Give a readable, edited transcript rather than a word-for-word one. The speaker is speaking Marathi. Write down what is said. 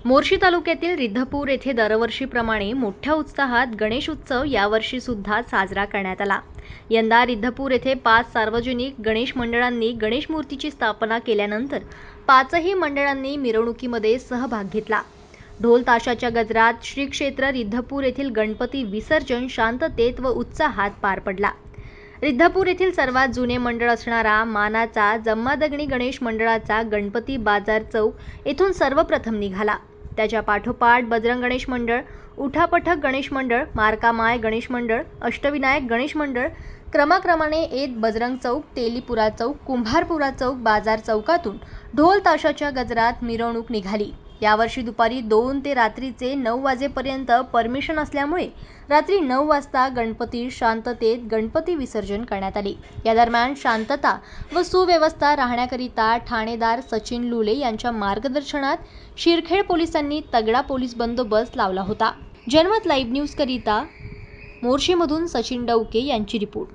मोर्शी तालुक्यातील रिद्धपूर येथे दरवर्षीप्रमाणे मोठ्या उत्साहात गणेश उत्सव यावर्षी सुद्धा साजरा करण्यात आला। यंदा रिद्धपूर येथे 5 सार्वजनिक गणेश मंडळांनी गणेश मूर्तीची स्थापना केल्यानंतर 5ही मंडळांनी मिरवणुकीमध्ये सहभाग घेतला। ढोल ताशाच्या गजरात श्री क्षेत्र रिद्धपूर येथील गणपती विसर्जन शांततेत व उत्साहात पार पडला। रिद्धपूर येथील सर्वात जुने मंडळ असणारा मानाचा जम्मादगणी गणेश मंडळाचा गणपती बाजार चौक येथून सर्वप्रथम निघाला। त्याच्या पाठोपाठ बजरंग गणेश मंडळ, उठापठक गणेश मंडळ, मार्कामाय गणेश मंडळ, अष्टविनायक गणेश मंडळ क्रमाक्रमाने येत बजरंग चौक, तेलीपुरा चौक, कुंभारपुरा चौक बाजार चौकातून ढोल ताशाच्या गजरात मिरवणूक निघाली। यावर्षी दुपारी 2 ते रात्रीचे 9 वाजेपर्यंत परमिशन असल्यामुळे रात्री 9 वाजता गणपती शांततेत गणपती विसर्जन करण्यात आले। या दरम्यान शांतता व सुव्यवस्था राहण्याकरिता ठाणेदार सचिन लुले यांच्या मार्गदर्शनात शिरखेड पोलिसांनी तगडा पोलीस बंदोबस्त लावला होता। जनमत लाईव्ह न्यूज करिता मोर्शीमधून सचिन डौके यांची रिपोर्ट।